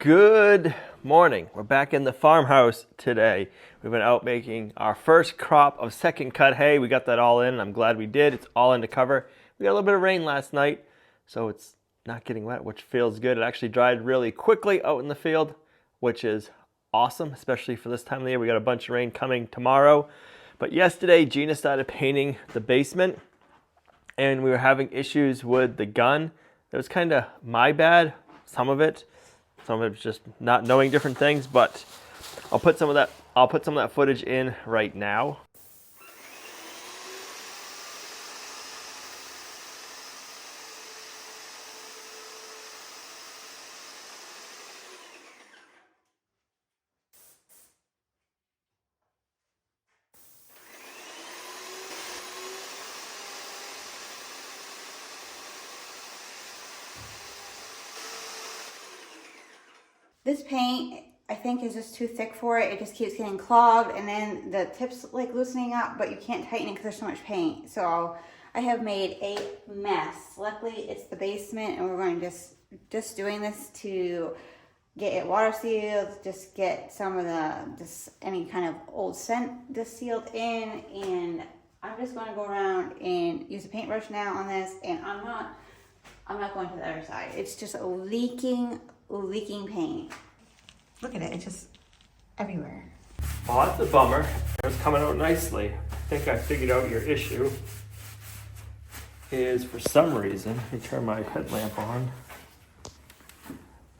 Good morning. We're back in the farmhouse today. We've been out making our first crop of second cut hay. We got that all in. I'm glad we did. It's all into cover. We got a little bit of rain last night, so it's not getting wet, which feels good. It actually dried really quickly out in the field, which is awesome, especially for this time of the year. We got a bunch of rain coming tomorrow. But yesterday, Gina started painting the basement, and we were having issues with the gun. It was kind of my bad, some of it. Some of it's just not knowing different things, but I'll put some of that footage in right now. This paint, I think, is just too thick for it. It just keeps getting clogged, and then the tips like loosening up, but you can't tighten it because there's so much paint. So I have made a mess. Luckily, it's the basement, and we're going to just doing this to get it water sealed, just get some of any kind of old scent just sealed in, and I'm just going to go around and use a paintbrush now on this, and I'm not going to the other side. It's just a leaking paint. Look at it, it's just everywhere. Well, that's a bummer. It's coming out nicely. I think I figured out your issue is, for some reason, let me turn my headlamp on.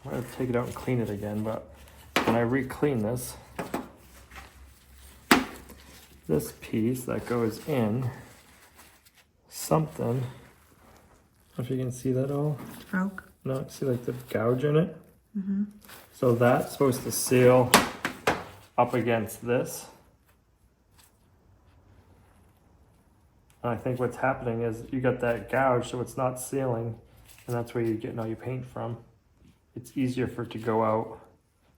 I'm gonna take it out and clean it again, but when I re-clean this piece that goes in, something, I don't know if you can see that all. It's broke. No, see like the gouge in it? Mm-hmm. So that's supposed to seal up against this. And I think what's happening is you got that gouge, so it's not sealing, and that's where you're getting all your paint from. It's easier for it to go out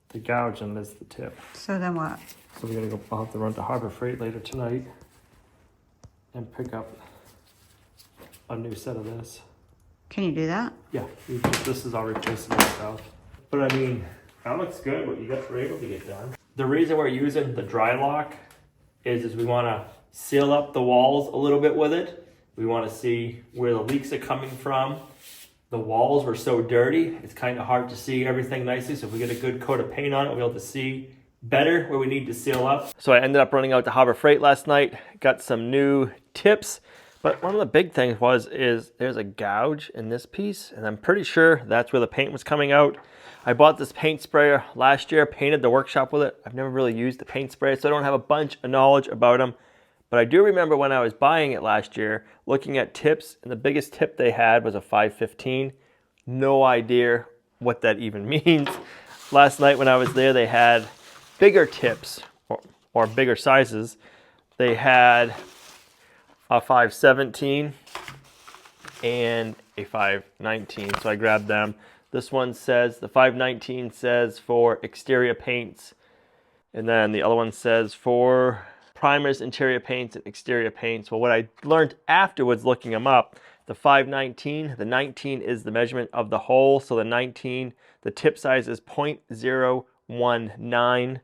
the gouge than it is the tip. So then what? So we're gonna go, I'll have to run to Harbor Freight later tonight and pick up a new set of this. Can you do that? Yeah, this is all replaceable stuff. But I mean, that looks good what you were able to get done. The reason we're using the dry lock is we want to seal up the walls a little bit with it. We want to see where the leaks are coming from. The walls were so dirty, it's kind of hard to see everything nicely. So if we get a good coat of paint on it, we'll be able to see better where we need to seal up. So I ended up running out to Harbor Freight last night, got some new tips. But one of the big things is there's a gouge in this piece, and I'm pretty sure that's where the paint was coming out. I bought this paint sprayer last year, painted the workshop with it. I've never really used the paint sprayer, so I don't have a bunch of knowledge about them. But I do remember when I was buying it last year, looking at tips, and the biggest tip they had was a 515. No idea what that even means. Last night when I was there, they had bigger tips, or bigger sizes. They had a 517 and a 519, so I grabbed them. This one says, the 519 says for exterior paints, and then the other one says for primers, interior paints, and exterior paints. Well, what I learned afterwards looking them up, the 519, the 19 is the measurement of the hole, so the 19, the tip size is 0.019.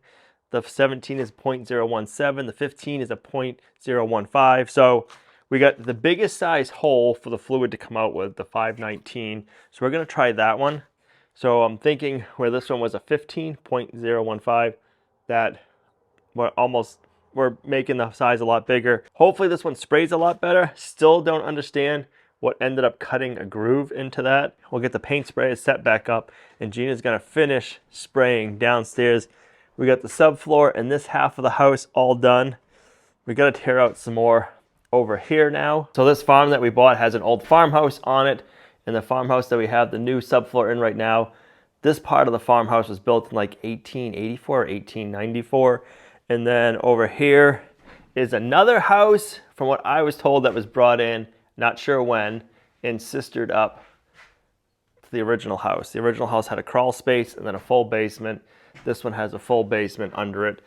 The 17 is 0.017, the 15 is a 0.015. So we got the biggest size hole for the fluid to come out with, the 519. So we're gonna try that one. So I'm thinking where this one was a 15.015, that we're making the size a lot bigger. Hopefully this one sprays a lot better. Still don't understand what ended up cutting a groove into that. We'll get the paint spray set back up, and Gina's gonna finish spraying downstairs. We got the subfloor and this half of the house all done. We got to tear out some more over here now. So this farm that we bought has an old farmhouse on it, and the farmhouse that we have the new subfloor in right now, this part of the farmhouse was built in like 1884 or 1894. And then over here is another house, from what I was told, that was brought in, not sure when, and sistered up to the original house. The original house had a crawl space and then a full basement. This one has a full basement under it.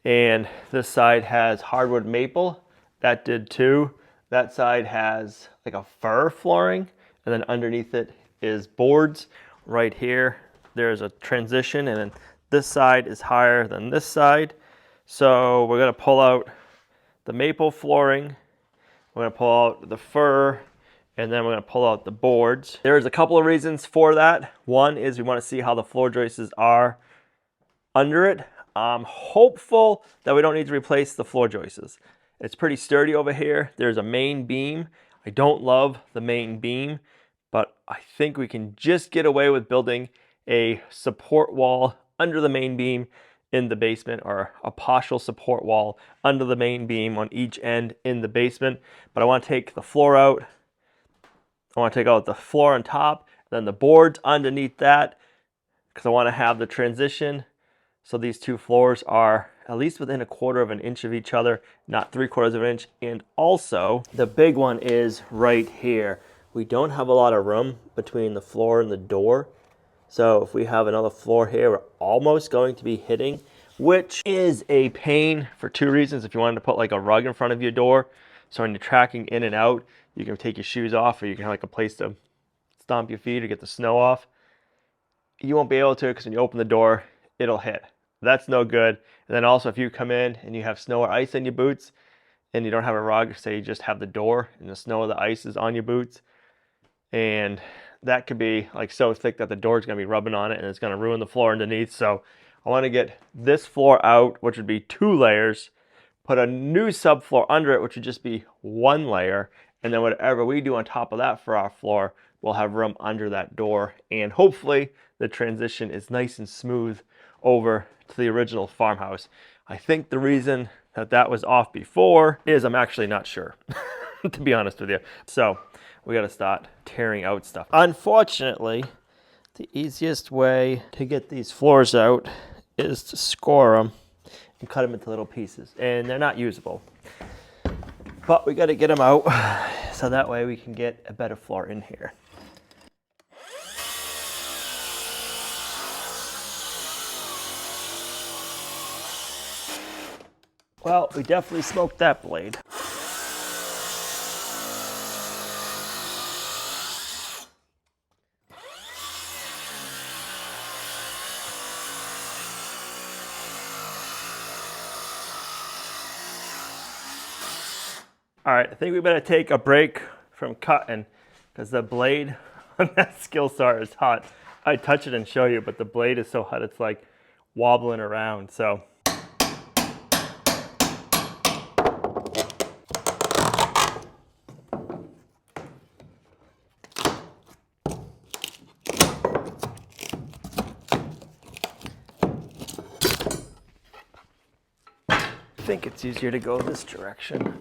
And this side has hardwood maple. That did too. That side has like a fir flooring. And then underneath it is boards. Right here, there's a transition, and then this side is higher than this side. So we're gonna pull out the maple flooring, we're gonna pull out the fir, and then we're gonna pull out the boards. There's a couple of reasons for that. One is we wanna see how the floor joists are under it. I'm hopeful that we don't need to replace the floor joists. It's pretty sturdy over here. There's a main beam. I don't love the main beam, but I think we can just get away with building a support wall under the main beam in the basement, or a partial support wall under the main beam on each end in the basement. But I want to take the floor out. I want to take out the floor on top, then the boards underneath that, because I want to have the transition. So these two floors are at least within 1/4 of an inch of each other, not 3/4 of an inch. And also the big one is right here. We don't have a lot of room between the floor and the door. So if we have another floor here, we're almost going to be hitting, which is a pain for 2 reasons. If you wanted to put like a rug in front of your door, so when you're tracking in and out, you can take your shoes off, or you can have like a place to stomp your feet or get the snow off. You won't be able to, because when you open the door, it'll hit. That's no good. And then also if you come in and you have snow or ice in your boots and you don't have a rug, say you just have the door and the snow or the ice is on your boots, and that could be like so thick that the door is going to be rubbing on it and it's going to ruin the floor underneath. So I want to get this floor out, which would be 2 layers, put a new subfloor under it, which would just be 1 layer, and then whatever we do on top of that for our floor, we'll have room under that door, and hopefully the transition is nice and smooth over to the original farmhouse. I think the reason that that was off before is I'm actually not sure, to be honest with you. So we got to start tearing out stuff. Unfortunately, the easiest way to get these floors out is to score them and cut them into little pieces, and they're not usable. But we got to get them out so that way we can get a better floor in here. Well, we definitely smoked that blade. All right, I think we better take a break from cutting, because the blade on that skill saw is hot. I'd touch it and show you, but the blade is so hot it's like wobbling around. So I think it's easier to go this direction.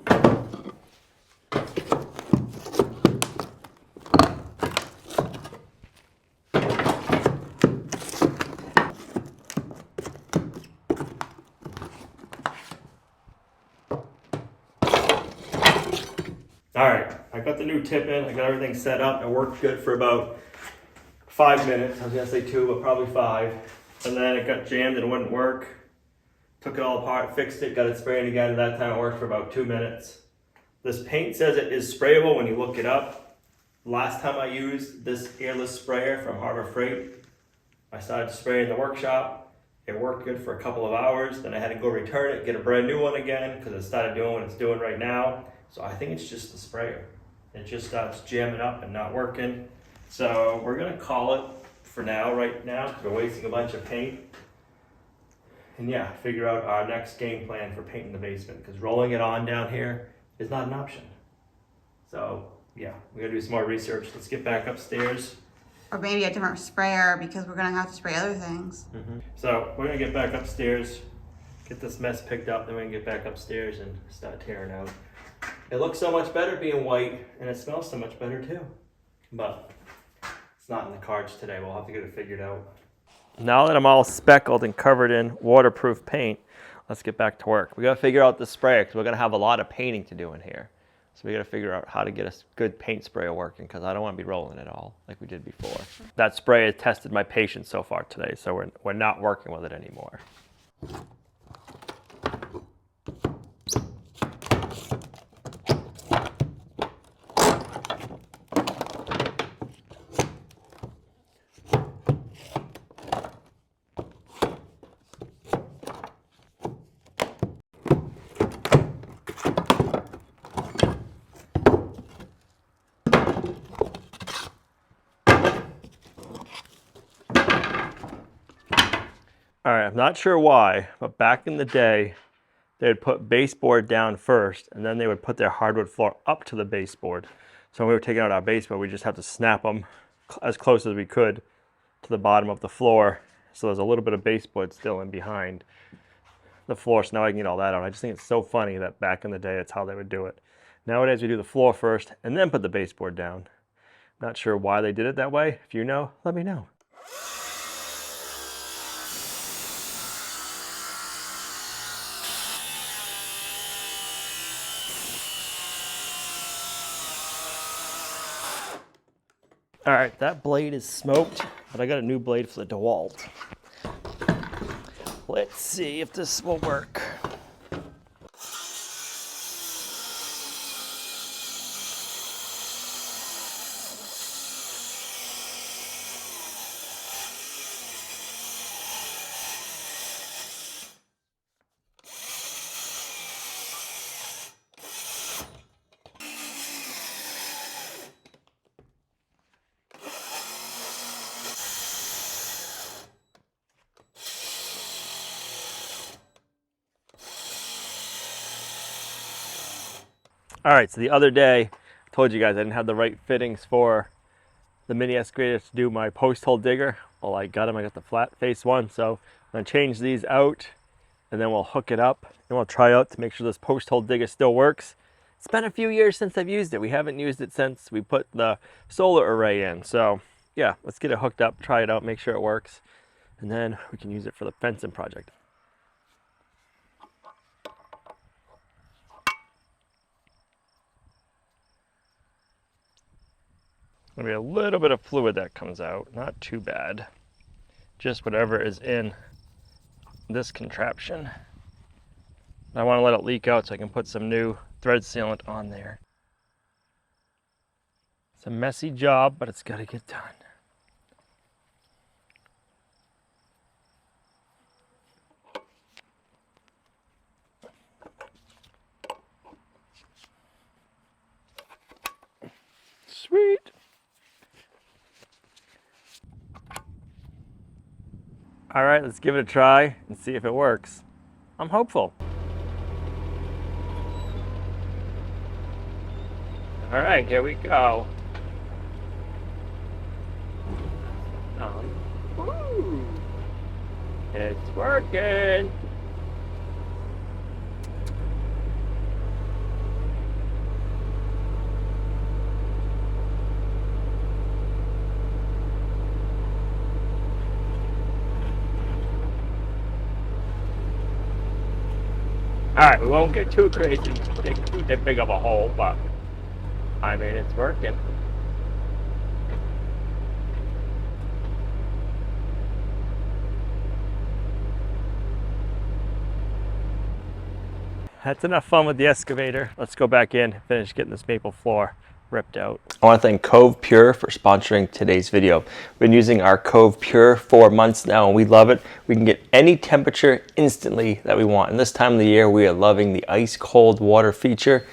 All right, I got the new tip in, I got everything set up. It worked good for about 5 minutes. I was gonna say 2, but probably 5. And then it got jammed and it wouldn't work. Took it all apart, fixed it, got it spraying again, and that time it worked for about 2 minutes. This paint says it is sprayable when you look it up. Last time I used this airless sprayer from Harbor Freight, I started spraying the workshop. It worked good for a couple of hours. Then I had to go return it, get a brand new one again, because it started doing what it's doing right now. So I think it's just the sprayer. It just starts jamming up and not working. So we're gonna call it for now, right now, because we're wasting a bunch of paint. And yeah, figure out our next game plan for painting the basement, because rolling it on down here is not an option. So yeah, we gotta do some more research. Let's get back upstairs. Or maybe a different sprayer, because we're gonna have to spray other things. So we're gonna get back upstairs, get this mess picked up, then we can get back upstairs and start tearing out. It looks so much better being white, and it smells so much better too. But it's not in the cards today. We'll have to get it figured out. Now that I'm all speckled and covered in waterproof paint, let's get back to work. We gotta figure out the sprayer, because we're gonna have a lot of painting to do in here. So we gotta figure out how to get a good paint sprayer working, because I don't wanna be rolling it all like we did before. That spray has tested my patience so far today, so we're not working with it anymore. All right, I'm not sure why, but back in the day, they would put baseboard down first, and then they would put their hardwood floor up to the baseboard. So when we were taking out our baseboard, we just had to snap them as close as we could to the bottom of the floor. So there's a little bit of baseboard still in behind the floor, so now I can get all that out. I just think it's so funny that back in the day, it's how they would do it. Nowadays, we do the floor first, and then put the baseboard down. Not sure why they did it that way. If you know, let me know. All right, that blade is smoked, but I got a new blade for the DeWalt. Let's see if this will work. All right, so the other day, I told you guys I didn't have the right fittings for the mini excavator to do my post hole digger. Well, I got them, I got the flat face one, so I'm gonna change these out and then we'll hook it up and we'll try out to make sure this post hole digger still works. It's been a few years since I've used it. We haven't used it since we put the solar array in. So yeah, let's get it hooked up, try it out, make sure it works, and then we can use it for the fencing project. Maybe a little bit of fluid that comes out, not too bad. Just whatever is in this contraption. I want to let it leak out so I can put some new thread sealant on there. It's a messy job, but it's got to get done. Sweet. All right, let's give it a try and see if it works. I'm hopeful. All right, here we go. Woo! It's working. All right, we won't get too crazy, dig big of a hole, but I mean, it's working. That's enough fun with the excavator. Let's go back in and finish getting this maple floor ripped out. I want to thank Cove Pure for sponsoring today's video. We've been using our Cove Pure for months now and we love it. We can get any temperature instantly that we want. And this time of the year, we are loving the ice cold water feature.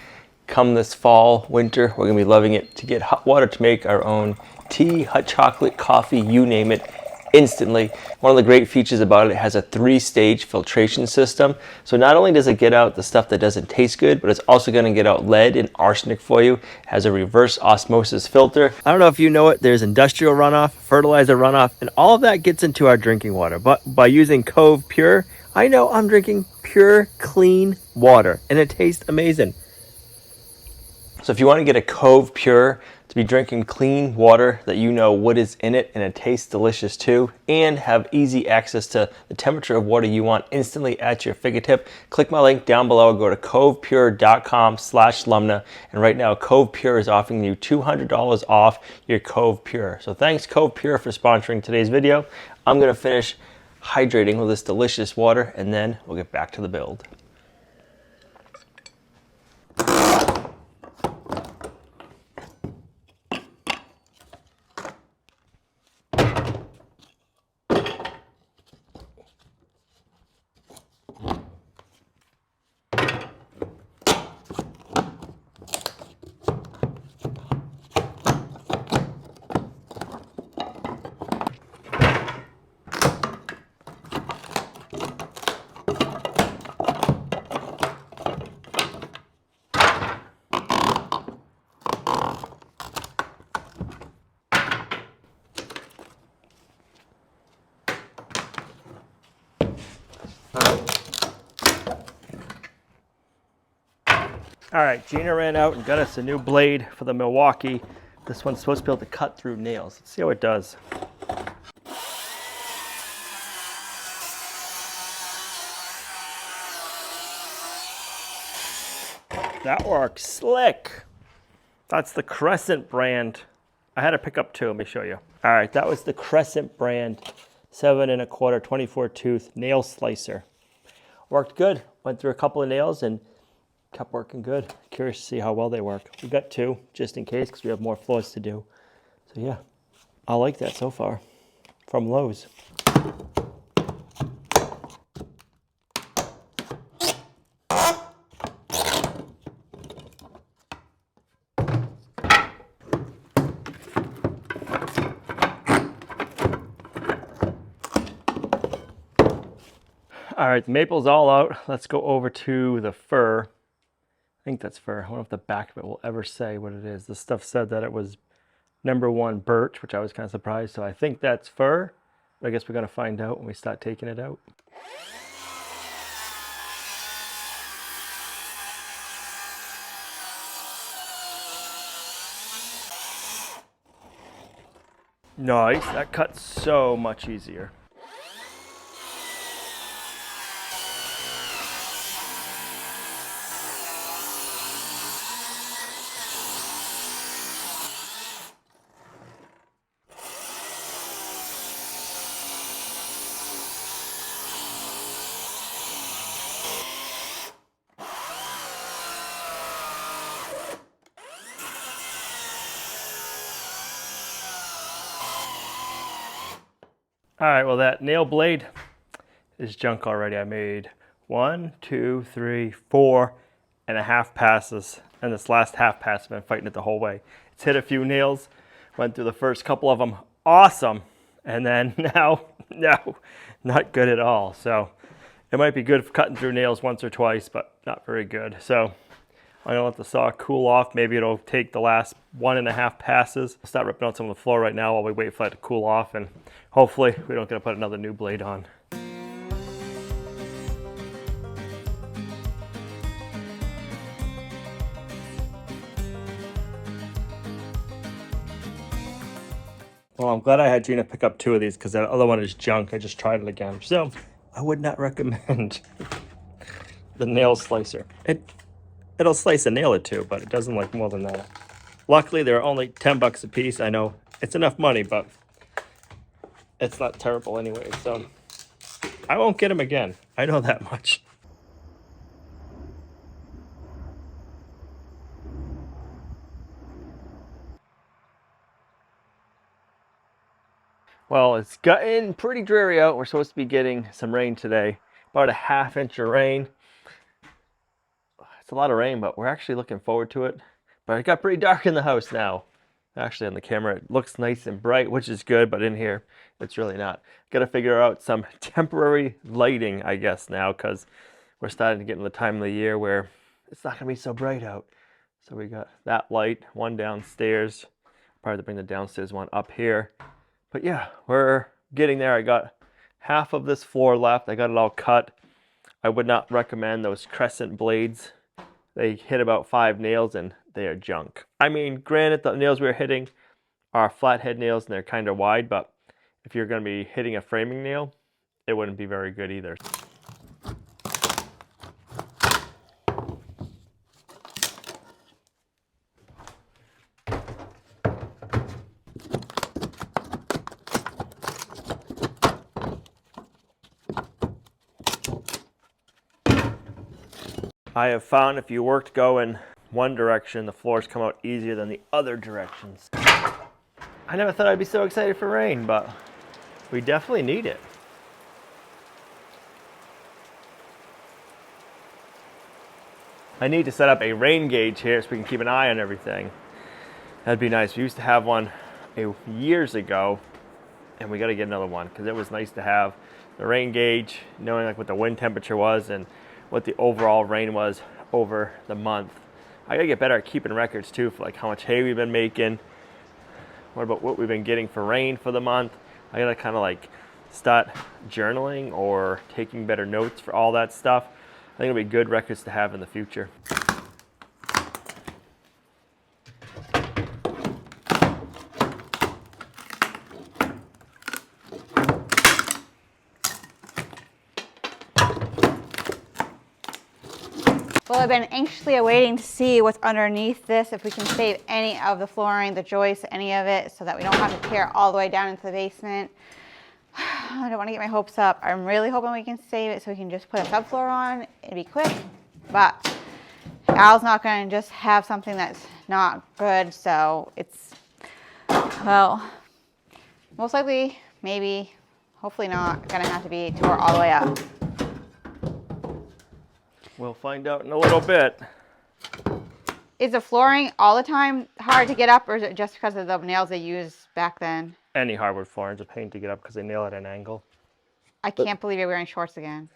Come this fall, winter, we're gonna be loving it to get hot water to make our own tea, hot chocolate, coffee, you name it, instantly. One of the great features about it has a 3-stage filtration system. So not only does it get out the stuff that doesn't taste good, but it's also going to get out lead and arsenic for you. It has a reverse osmosis filter. I don't know if you know it, there's industrial runoff, fertilizer runoff, and all of that gets into our drinking water. But by using Cove Pure, I know I'm drinking pure, clean water, and it tastes amazing. So if you want to get a Cove Pure to be drinking clean water that you know what is in it and it tastes delicious too, and have easy access to the temperature of water you want instantly at your fingertip, click my link down below, go to covepure.com/Lumnah, and right now Cove Pure is offering you $200 off your Cove Pure. So thanks Cove Pure for sponsoring today's video. I'm going to finish hydrating with this delicious water and then we'll get back to the build. All right, Gina ran out and got us a new blade for the Milwaukee. This one's supposed to be able to cut through nails. Let's see how it does. That works slick. That's the Crescent brand. I had to pick up two, let me show you. All right, that was the Crescent brand 7 1/4 24 tooth nail slicer. Worked good. Went through a couple of nails and kept working good. Curious to see how well they work. We got two just in case because we have more floors to do. So yeah, I like that so far from Lowe's. All right, the maple's all out. Let's go over to the fir. I think that's fir. I don't know if the back of it will ever say what it is. This stuff said that it was #1 birch, which I was kind of surprised. So I think that's fir, but I guess we're gonna find out when we start taking it out. Nice, that cuts so much easier. All right, well that nail blade is junk already. I made 1, 2, 3, 4.5 passes. And this last half pass, I've been fighting it the whole way. It's hit a few nails, went through the first couple of them, awesome. And then now, no, not good at all. So it might be good for cutting through nails once or twice, but not very good. So I'm gonna let the saw cool off. Maybe it'll take the last 1.5 passes. I'll start ripping out some of the floor right now while we wait for it to cool off, and hopefully we don't get to put another new blade on. Well, I'm glad I had Gina pick up 2 of these because that other one is junk. I just tried it again. So I would not recommend the nail slicer. It'll slice a nail or two, but it doesn't like more than that. Luckily, they're only 10 bucks a piece. I know it's enough money, but it's not terrible anyway. So I won't get them again. I know that much. Well, it's gotten pretty dreary out. We're supposed to be getting some rain today. About a 1/2 inch of rain. It's a lot of rain, but we're actually looking forward to it. But it got pretty dark in the house now. Actually, on the camera, it looks nice and bright, which is good, but in here, it's really not. Got to figure out some temporary lighting, I guess, now, because we're starting to get in the time of the year where it's not going to be so bright out. So we got that light, one downstairs. Probably bring the downstairs one up here. But yeah, we're getting there. I got half of this floor left. I got it all cut. I would not recommend those Crescent blades. They hit about 5 nails and they are junk. I mean, granted, the nails we were hitting are flathead nails and they're kind of wide, but if you're going to be hitting a framing nail, it wouldn't be very good either. I have found if you work to go in one direction, the floors come out easier than the other directions. I never thought I'd be so excited for rain, but we definitely need it. I need to set up a rain gauge here so we can keep an eye on everything. That'd be nice. We used to have one years ago, and we got to get another one because it was nice to have the rain gauge, knowing like what the wind temperature was and what the overall rain was over the month. I gotta get better at keeping records too for like how much hay we've been making. What about what we've been getting for rain for the month? I gotta kind of like start journaling or taking better notes for all that stuff. I think it'll be good records to have in the future. Well, I've been anxiously awaiting to see what's underneath this, if we can save any of the flooring, the joists, any of it, so that we don't have to tear all the way down into the basement. I don't want to get my hopes up. I'm really hoping we can save it so we can just put a subfloor on. It'd be quick, but Al's not going to just have something that's not good, so it's, well, most likely, maybe, hopefully not, going to have to be tore all the way up. We'll find out in a little bit. Is the flooring all the time hard to get up, or is it just because of the nails they used back then? Any hardwood flooring's a pain to get up because they nail at an angle. I can't believe you're wearing shorts again.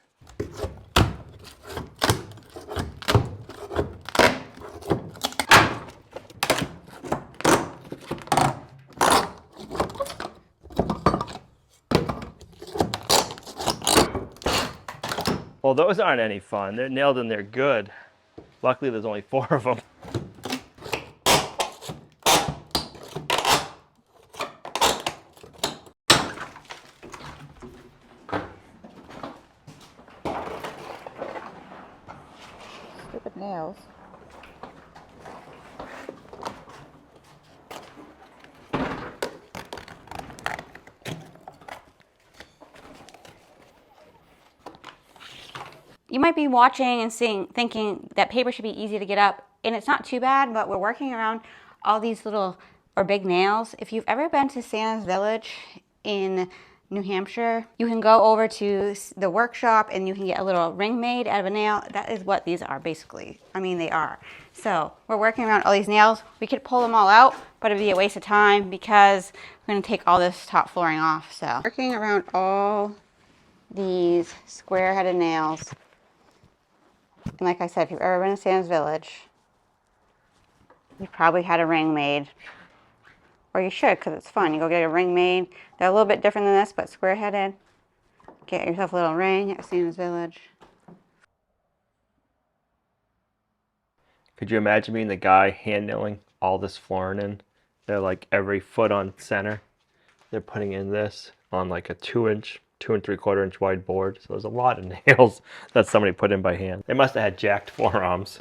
Well, those aren't any fun. They're nailed and they're good. Luckily, there's only 4 of them. Stupid nails. You might be watching and thinking that paper should be easy to get up, and it's not too bad, but we're working around all these little or big nails. If you've ever been to Santa's Village in New Hampshire, you can go over to the workshop and you can get a little ring made out of a nail. That is what these are basically. I mean, they are. So we're working around all these nails. We could pull them all out, but it'd be a waste of time because we're gonna take all this top flooring off. So working around all these square-headed nails. And like I said, if you've ever been to Santa's Village, you've probably had a ring made. Or you should, because it's fun. You go get a ring made. They're a little bit different than this, but square-headed. Get yourself a little ring at Santa's Village. Could you imagine being the guy hand nailing all this flooring in? They're like every foot on center. They're putting in this on like a 2-inch, 2 3/4 inch wide board. So there's a lot of nails that somebody put in by hand. They must have had jacked forearms.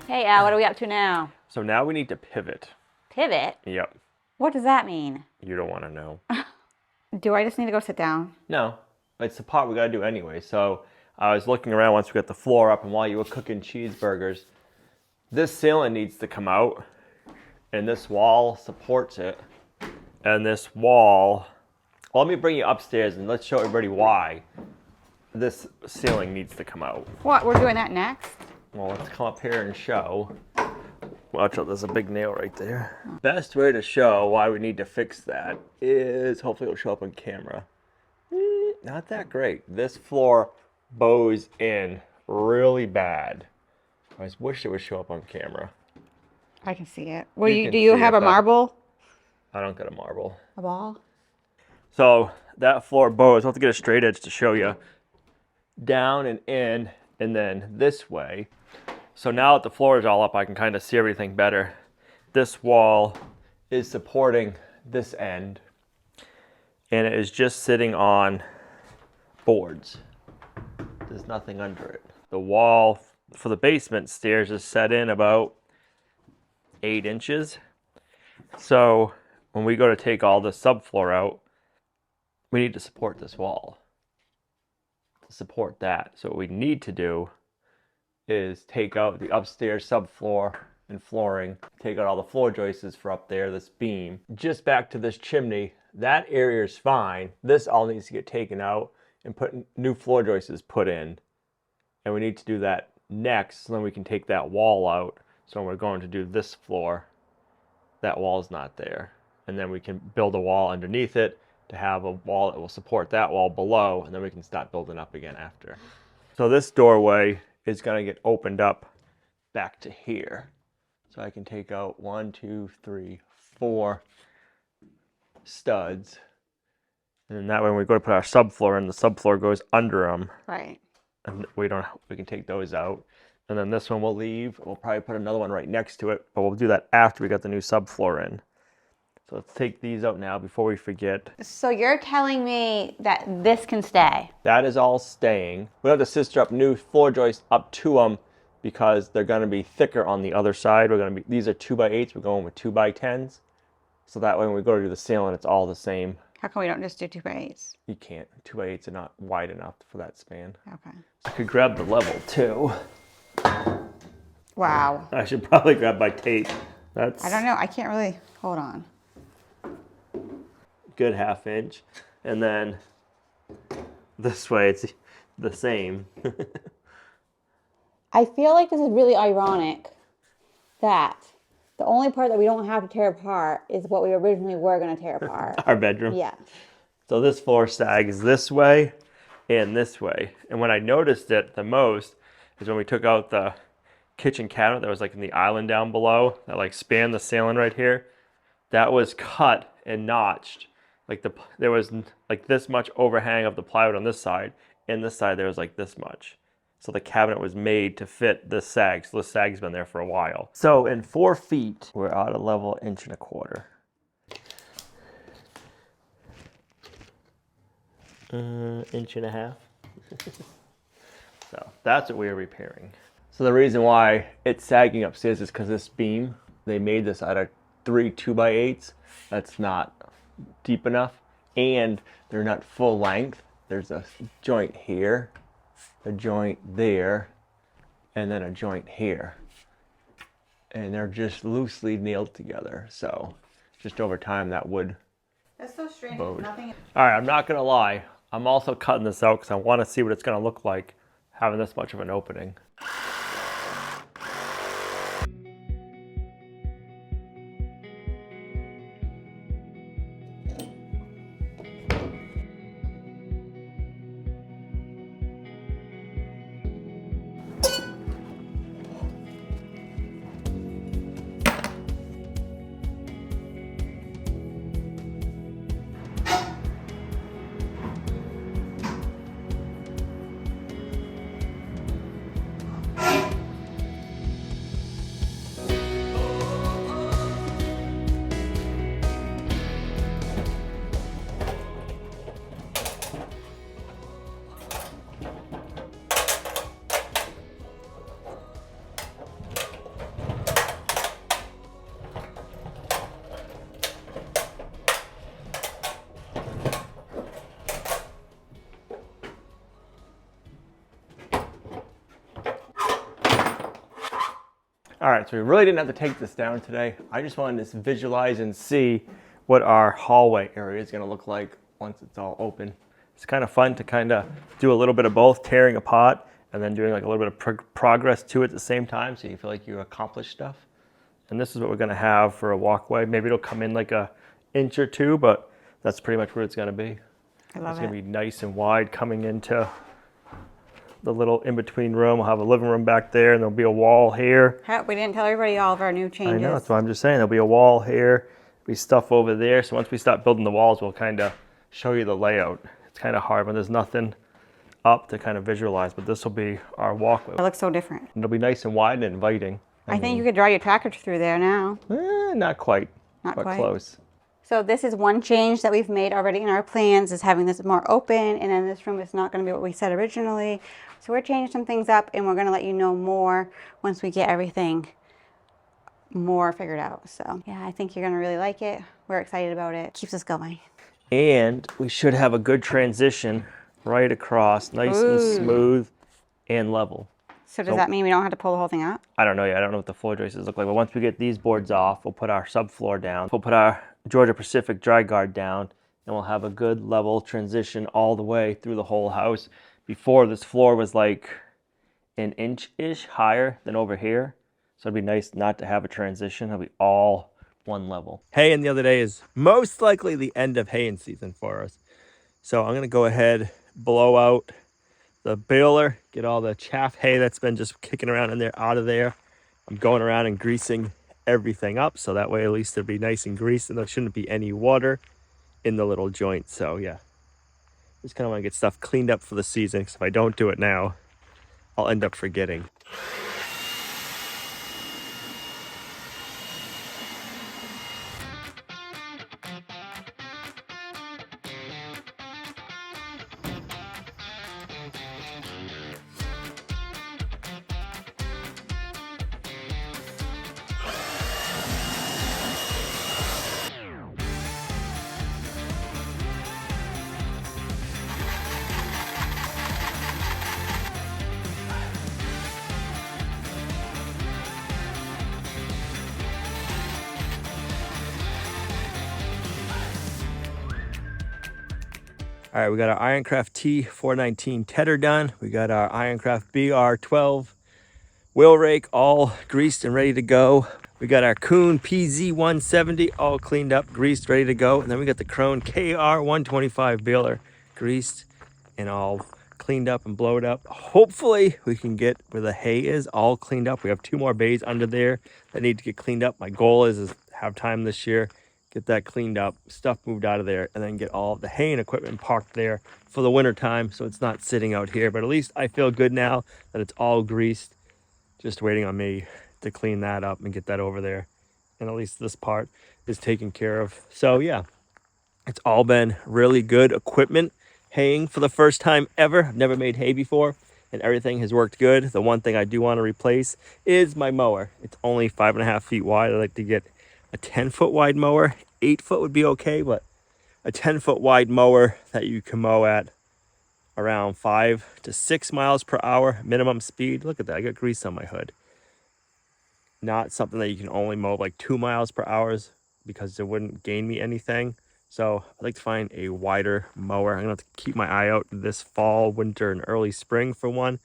Hey Al, what are we up to now? So now we need to pivot. Pivot? Yep. What does that mean? You don't want to know. Do I just need to go sit down? No, it's the part we got to do anyway. So I was looking around once we got the floor up, and while you were cooking cheeseburgers, this ceiling needs to come out, and this wall supports it. And this wall, well, let me bring you upstairs and let's show everybody why this ceiling needs to come out. What, we're doing that next? Well, let's come up here and show. Watch out, there's a big nail right there. Best way to show why we need to fix that is, hopefully it'll show up on camera. Not that great. This floor bows in really bad. I just wish it would show up on camera. I can see it. Well, You can do you see have it, a but- marble? I don't got a marble. A ball? So that floor bows, I'll have to get a straight edge to show you. Down and in, and then this way. So now that the floor is all up, I can kind of see everything better. This wall is supporting this end, and it is just sitting on boards. There's nothing under it. The wall for the basement stairs is set in about 8 inches. So when we go to take all the subfloor out, we need to support this wall. To support that. So what we need to do is take out the upstairs subfloor and flooring, take out all the floor joists for up there, this beam. Just back to this chimney, that area is fine. This all needs to get taken out and put new floor joists put in. And we need to do that next, so then we can take that wall out So when we're going to do this floor, that wall's not there. And then we can build a wall underneath it to have a wall that will support that wall below, and then we can start building up again after. So this doorway is gonna get opened up back to here. So I can take out 1, 2, 3, 4 studs. And then that way when we go to put our subfloor in, the subfloor goes under them. Right. And we can take those out. And then this one we'll leave. We'll probably put another one right next to it, but we'll do that after we got the new subfloor in. So let's take these out now before we forget. So you're telling me that this can stay? That is all staying. We have to sister up new floor joists up to them because they're going to be thicker on the other side. These are 2x8s. We're going with 2x10s. So that way when we go to do the ceiling, it's all the same. How come we don't just do 2x8s? You can't. 2x8s are not wide enough for that span. Okay. I could grab the level too. Wow. I should probably grab my tape. I don't know. I can't really. Hold on. Good 1/2 inch. And then this way it's the same. I feel like this is really ironic that the only part that we don't have to tear apart is what we originally were going to tear apart. Our bedroom. Yeah. So this floor sags this way and this way. And when I noticed it the most is when we took out the kitchen cabinet that was like in the island down below that like spanned the ceiling right here. That was cut and notched. Like there was like this much overhang of the plywood on this side, and this side there was like this much. So the cabinet was made to fit this sag. So the sag's been there for a while. So in 4 feet, we're out of level 1.25 inches. 1.5 inches. So that's what we are repairing. So the reason why it's sagging upstairs is because this beam, they made this out of 3 2x8s. That's not deep enough, and they're not full length. There's a joint here, a joint there, and then a joint here. And they're just loosely nailed together. So just over time that would That's so strange. Nothing. All right, I'm not gonna lie. I'm also cutting this out because I want to see what it's gonna look like having this much of an opening. All right, so we really didn't have to take this down today. I just wanted to visualize and see what our hallway area is gonna look like once it's all open. It's kind of fun to kind of do a little bit of both, tearing apart and then doing like a little bit of progress to it at the same time, so you feel like you accomplished stuff. And this is what we're gonna have for a walkway. Maybe it'll come in like a inch or two, but that's pretty much where it's gonna be. I love It's gonna be nice and wide coming into the little in-between room. We'll have a living room back there, and there'll be a wall here. We didn't tell everybody all of our new changes. I know, that's what I'm just saying. There'll be a wall here, be stuff over there. So once we start building the walls, we'll kind of show you the layout. It's kind of hard when there's nothing up to kind of visualize, but this will be our walkway. It looks so different. It'll be nice and wide and inviting. I think you could drive your tractor through there now. Not quite, Not but quite. close. So this is one change that we've made already in our plans, is having this more open, and then this room is not going to be what we said originally. So we're changing some things up, and we're going to let you know more once we get everything more figured out. So yeah, I think you're going to really like it. We're excited about it. Keeps us going. And we should have a good transition right across, nice and smooth and level. So does that mean we don't have to pull the whole thing up? I don't know yet. I don't know what the floor joists look like. But once we get these boards off, we'll put our subfloor down. We'll put our Georgia Pacific dry guard down, and we'll have a good level transition all the way through the whole house. Before, this floor was like an inch-ish higher than over here. So it'd be nice not to have a transition. It'll be all one level. Haying the other day is most likely the end of haying season for us. So I'm gonna go ahead, blow out the baler, get all the chaff hay that's been just kicking around in there out of there. I'm going around and greasing everything up, so that way at least it'll be nice and greased and there shouldn't be any water in the little joints. So yeah, just kind of want to get stuff cleaned up for the season, because if I don't do it now, I'll end up forgetting. All right, we got our Ironcraft T419 tedder done. We got our Ironcraft BR12 wheel rake all greased and ready to go. We got our Kuhn PZ170 all cleaned up, greased, ready to go. And then we got the Krone KR125 baler greased and all cleaned up and blowed up. Hopefully we can get where the hay is all cleaned up. We have 2 more bays under there that need to get cleaned up. My goal is have time this year, get that cleaned up, stuff moved out of there, and then get all of the hay and equipment parked there for the winter time so it's not sitting out here. But at least I feel good now that it's all greased, just waiting on me to clean that up and get that over there. And at least this part is taken care of. So yeah, it's all been really good equipment. Haying for the first time ever. I've never made hay before and everything has worked good. The one thing I do want to replace is my mower. It's only 5.5 feet wide. I'd like to get a 10-foot wide mower. 8 foot would be okay, but a 10-foot wide mower that you can mow at around 5 to 6 miles per hour minimum speed. Look at that, I got grease on my hood. Not something that you can only mow like 2 miles per hour, because it wouldn't gain me anything. So I'd like to find a wider mower. I'm gonna have to keep my eye out this fall, winter, and early spring for one,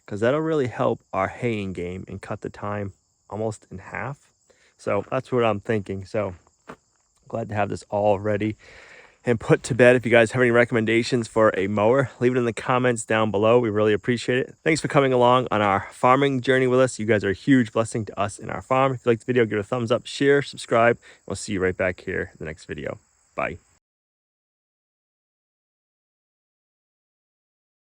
because that'll really help our haying game and cut the time almost in half. So that's what I'm thinking. So glad to have this all ready and put to bed. If you guys have any recommendations for a mower, leave it in the comments down below. We really appreciate it. Thanks for coming along on our farming journey with us. You guys are a huge blessing to us in our farm. If you like the video, give it a thumbs up, share, subscribe. We'll see you right back here in the next video. Bye.